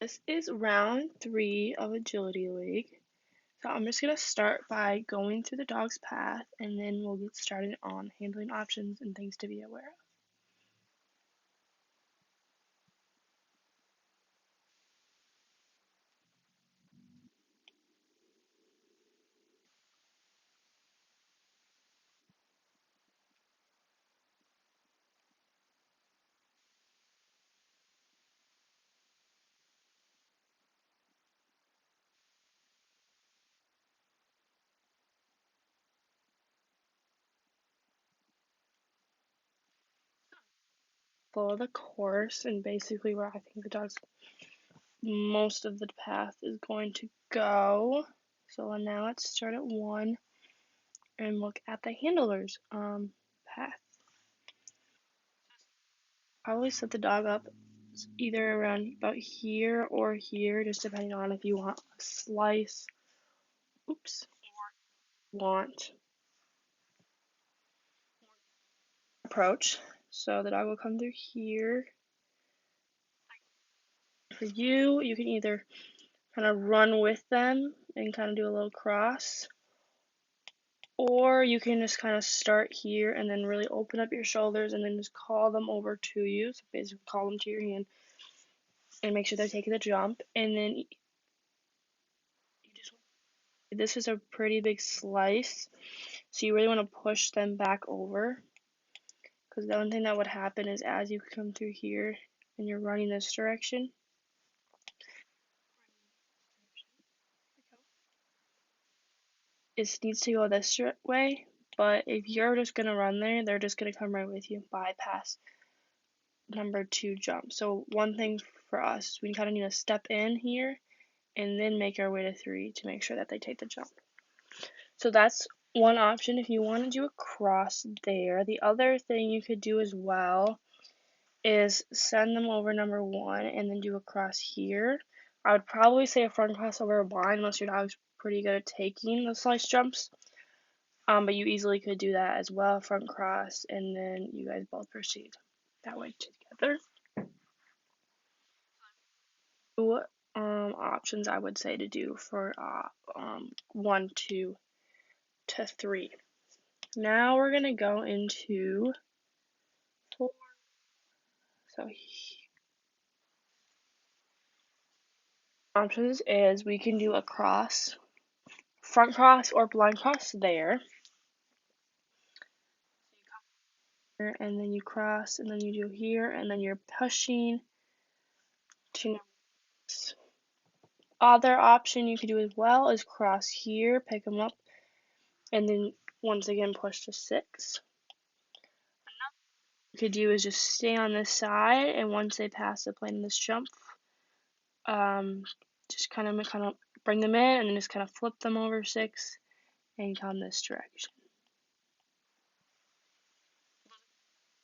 This is round 3 of Agility League. So I'm just going to start by going through the dog's path, and then we'll get started on handling options and things to be aware of. Follow the course, and basically where I think the dog's most of the path is going to go. So now let's start at 1 and look at the handler's path. I always set the dog up either around about here or here, just depending on if you want a slice. Want approach. So the dog will come through here. For you, you can either kind of run with them and kind of do a little cross, or you can just kind of start here and then really open up your shoulders and then just call them over to you. So basically call them to your hand and make sure they're taking the jump. And then this is a pretty big slice, so you really want to push them back over, because the one thing that would happen is as you come through here and you're running this direction, it needs to go this way, but if you're just going to run there, they're just going to come right with you, bypass number 2 jump. So one thing for us, we kind of need to step in here and then make our way to 3 to make sure that they take the jump. So that's one option if you want to do a cross there. The other thing you could do as well is send them over number 1 and then do a cross here. I would probably say a front cross over a blind unless your dog's pretty good at taking the slice jumps. But you easily could do that as well, front cross, and then you guys both proceed that way together. Two options I would say to do for 1, 2 to 3. Now we're gonna go into 4. So options is we can do a cross, front cross or blind cross there. And then you cross, and then you do here, and then you're pushing to next. Other option you could do as well is cross here, pick them up, and then once again push to 6. What you could do is just stay on this side, and once they pass the plane in this jump, just kind of bring them in, and then just kind of flip them over 6 and come this direction.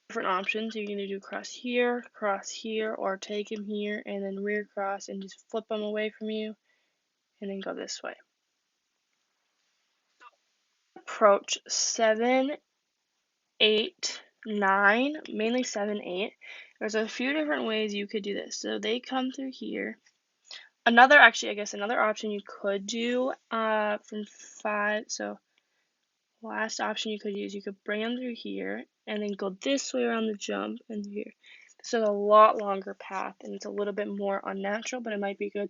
Different options. You can either do cross here, or take him here and then rear cross and just flip them away from you and then go this way. Approach 7, 8, 9, mainly 7, 8. There's a few different ways you could do this. So they come through here. Another option you could do from 5. So last option you could use, you could bring them through here and then go this way around the jump and here. This is a lot longer path and it's a little bit more unnatural, but it might be good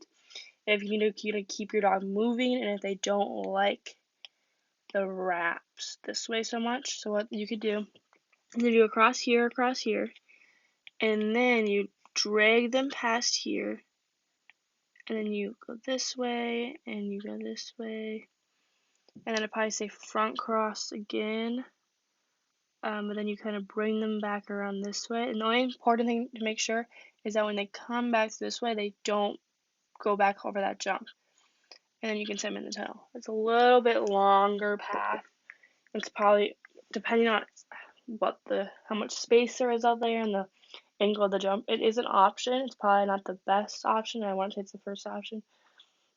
if you need to keep your dog moving and if they don't like the wraps this way so much. So what you could do is you do across here, and then you drag them past here, and then you go this way, and you go this way, and then I'd probably say front cross again, but then you kind of bring them back around this way. And the only important thing to make sure is that when they come back this way, they don't go back over that jump. And then you can send them in the tunnel. It's a little bit longer path. It's probably, depending on how much space there is out there and the angle of the jump, it is an option. It's probably not the best option. I want to say it's the first option.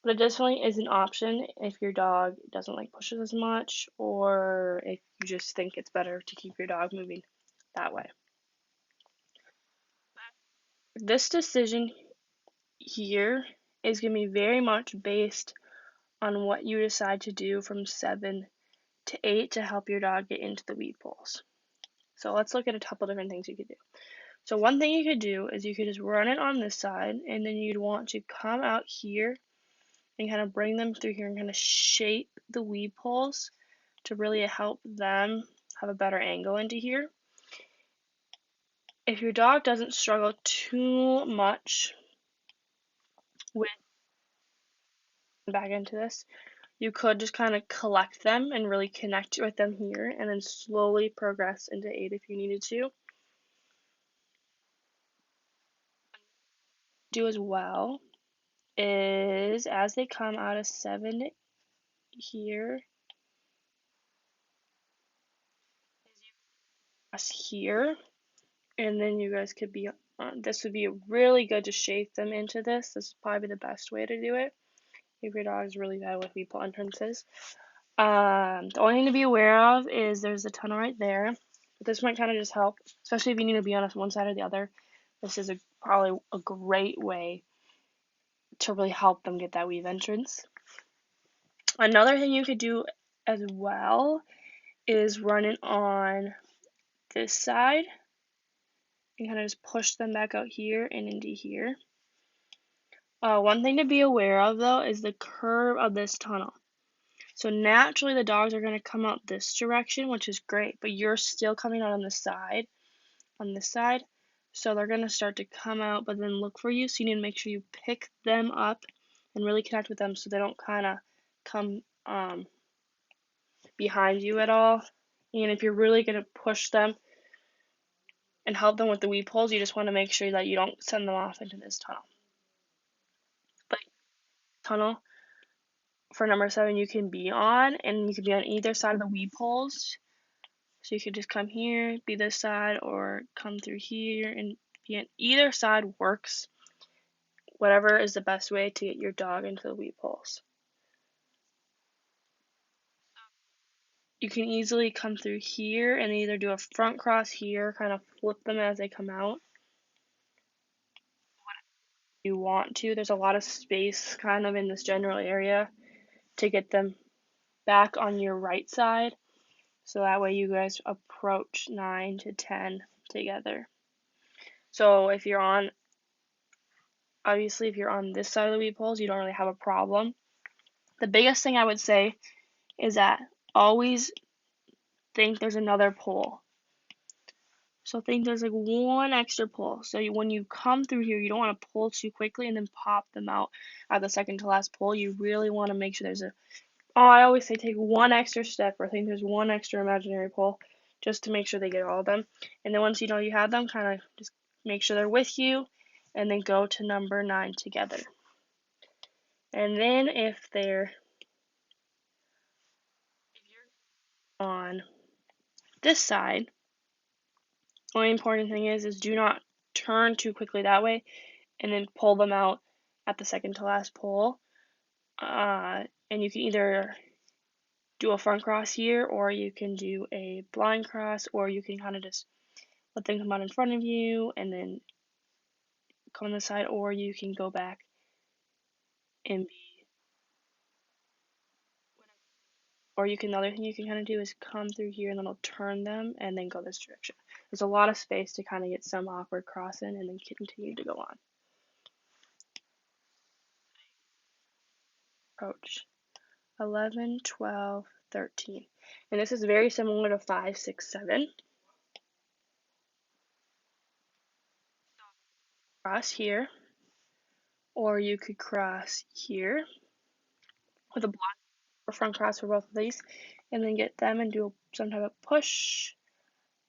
But it definitely is an option if your dog doesn't like pushes as much, or if you just think it's better to keep your dog moving that way. This decision, here is going to be very much based on what you decide to do from 7 to 8 to help your dog get into the weed poles. So let's look at a couple different things you could do. So one thing you could do is you could just run it on this side, and then you'd want to come out here and kind of bring them through here and kind of shape the weed poles to really help them have a better angle into here. If your dog doesn't struggle too much with back into this, you could just kind of collect them and really connect with them here and then slowly progress into 8 if you needed to. Do as well is as they come out of 7 here, here, and then you guys could be this would be really good to shape them into this. This is probably the best way to do it if your dog is really bad with weed pole entrances. The only thing to be aware of is there's a tunnel right there. But this might kind of just help, especially if you need to be on one side or the other. This is probably a great way to really help them get that weave entrance. Another thing you could do as well is run it on this side and kind of just push them back out here and into here. One thing to be aware of though is the curve of this tunnel. So naturally the dogs are going to come out this direction, which is great, but you're still coming out on this side. So they're going to start to come out but then look for you. So you need to make sure you pick them up and really connect with them so they don't kind of come behind you at all. And if you're really going to push them and help them with the weed poles, you just want to make sure that you don't send them off into this tunnel. But tunnel for number 7 you can be on, and you can be on either side of the weed poles. So you could just come here, be this side, or come through here and be on either side works. Whatever is the best way to get your dog into the weed poles. You can easily come through here and either do a front cross here, kind of flip them as they come out. If you want to, there's a lot of space kind of in this general area to get them back on your right side. So that way you guys approach 9 to 10 together. So if you're on, obviously if you're on this side of the weed poles, you don't really have a problem. The biggest thing I would say is that always think there's another pole. So think there's like one extra pull. So when you come through here, you don't want to pull too quickly and then pop them out at the second to last pull. You really want to make sure there's I always say take one extra step, or I think there's one extra imaginary pull, just to make sure they get all of them. And then once you know you have them, kind of just make sure they're with you, and then go to number 9 together. And then if you're on this side, the only important thing is do not turn too quickly that way, and then pull them out at the second to last pull. And you can either do a front cross here, or you can do a blind cross, or you can kind of just let them come out in front of you and then come on the side, or you can go back and or you can, the other thing you can kind of do is come through here and then it'll turn them and then go this direction. There's a lot of space to kind of get some awkward crossing and then continue to go on. Approach 11, 12, 13. And this is very similar to 5, 6, 7. Cross here, or you could cross here with a block or front cross for both of these, and then get them and do some type of push,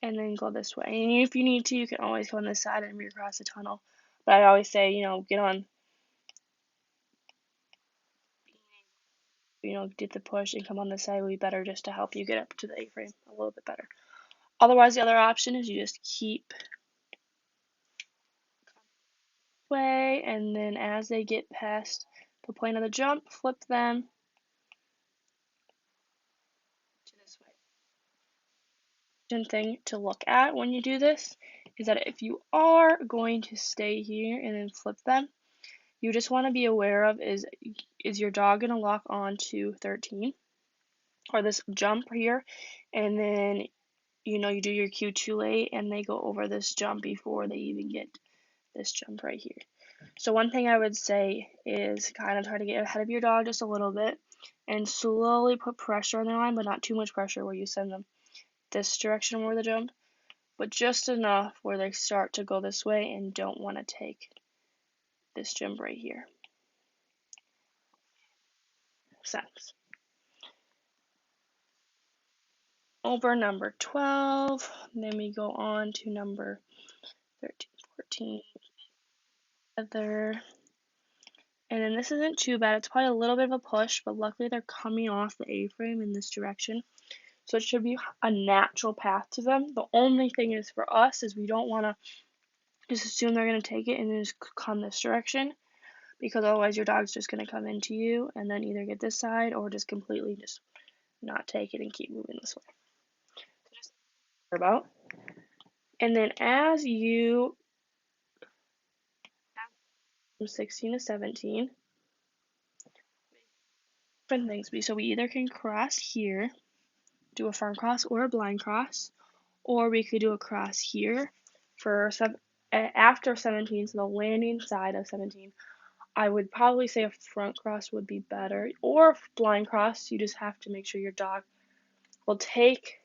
and then go this way. And if you need to, you can always go on this side and recross the tunnel. But I always say, get on, do the push and come on this side would be better, just to help you get up to the A-frame a little bit better. Otherwise, the other option is you just keep way, and then as they get past the point of the jump, flip them to this way. Thing to look at when you do this is that if you are going to stay here and then flip them, you just want to be aware of is your dog going to lock on to 13 or this jump here, and then you do your cue too late and they go over this jump before they even get this jump right here. So one thing I would say is kind of try to get ahead of your dog just a little bit and slowly put pressure on their line, but not too much pressure where you send them this direction where the jump, but just enough where they start to go this way and don't want to take this jump right here. Sense. Over number 12, then we go on to number 13, 14, other. And then this isn't too bad. It's probably a little bit of a push, but luckily they're coming off the A-frame in this direction. So it should be a natural path to them. The only thing is for us is we don't want to just assume they're going to take it and then just come this direction, because otherwise your dog's just going to come into you and then either get this side or just completely just not take it and keep moving this way. So just about. And then as you from 16 to 17, different things. So we either can cross here, do a firm cross or a blind cross, or we could do a cross here for after 17, so the landing side of 17. I would probably say a front cross would be better, or blind cross. You just have to make sure your dog will take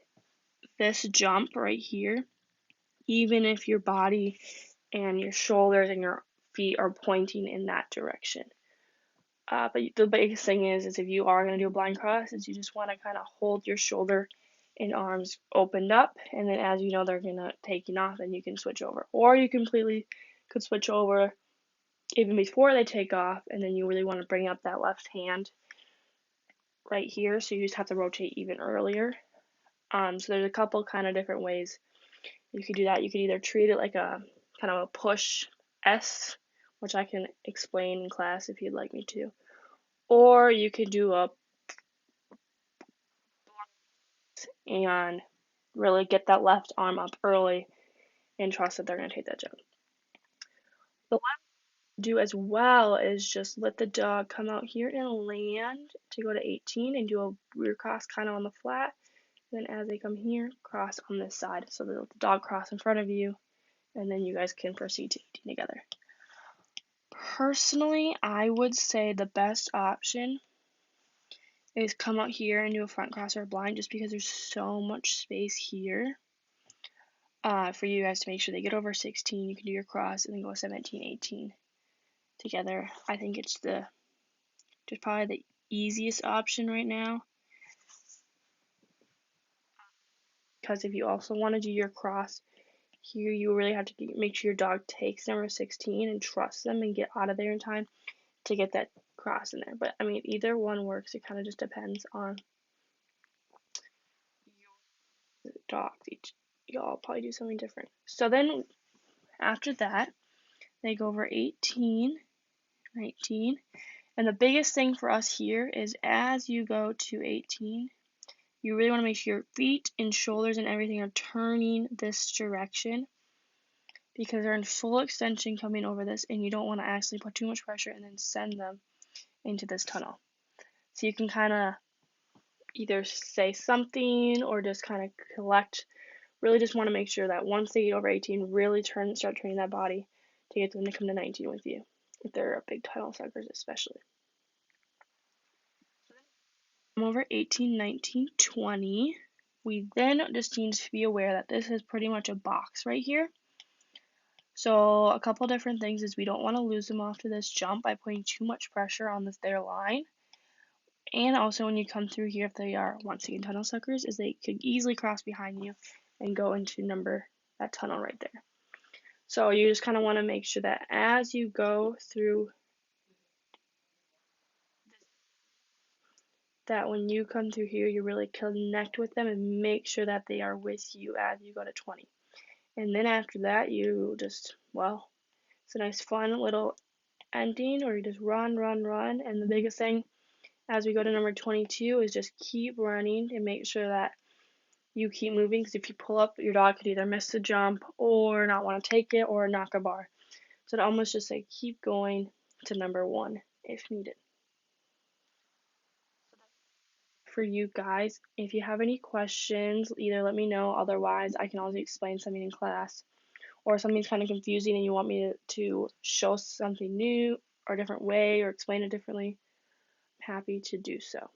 this jump right here, even if your body and your shoulders and your feet are pointing in that direction. But the biggest thing is if you are going to do a blind cross, is you just want to kind of hold your shoulder and arms opened up, and then as you know they're going to taking off, and you can switch over. Or you completely could switch over even before they take off, and then you really want to bring up that left hand right here, so you just have to rotate even earlier. So there's a couple kind of different ways you could do that. You could either treat it like a kind of a push S, which I can explain in class if you'd like me to, or you could do a and really get that left arm up early and trust that they're going to take that jump. The last do as well is just let the dog come out here and land to go to 18 and do a rear cross kind of on the flat. Then as they come here, cross on this side. So the dog cross in front of you, and then you guys can proceed to 18 together. Personally, I would say the best option is come out here and do a front cross or a blind, just because there's so much space here for you guys to make sure they get over 16. You can do your cross and then go 17, 18 together. I think it's just probably the easiest option right now, because if you also want to do your cross here, you really have to make sure your dog takes number 16 and trust them and get out of there in time to get that cross in there. But I mean, either one works. It kind of just depends on your dogs. Y'all probably do something different. So then after that, they go over 18, 19, and the biggest thing for us here is as you go to 18, you really want to make sure your feet and shoulders and everything are turning this direction, because they're in full extension coming over this, and you don't want to actually put too much pressure and then send them into this tunnel. So you can kind of either say something or just kind of collect. Really just want to make sure that once they get over 18, really start training that body to get them to come to 19 with you, if they're big tunnel suckers especially. Over 18, 19, 20, we then just need to be aware that this is pretty much a box right here. So a couple different things is we don't want to lose them off to this jump by putting too much pressure on their line. And also when you come through here, if they are once again tunnel suckers, is they could easily cross behind you and go into that tunnel right there. So you just kind of want to make sure that as you go through, that when you come through here, you really connect with them and make sure that they are with you as you go to 20. And then after that, you just, well, it's a nice fun little ending, or you just run, run, run. And the biggest thing as we go to number 22 is just keep running and make sure that you keep moving, because if you pull up, your dog could either miss the jump or not want to take it or knock a bar. So to almost just say keep going to number 1 if needed. For you guys, if you have any questions, either let me know, otherwise I can always explain something in class, or something's kind of confusing and you want me to show something new or a different way or explain it differently, I'm happy to do so.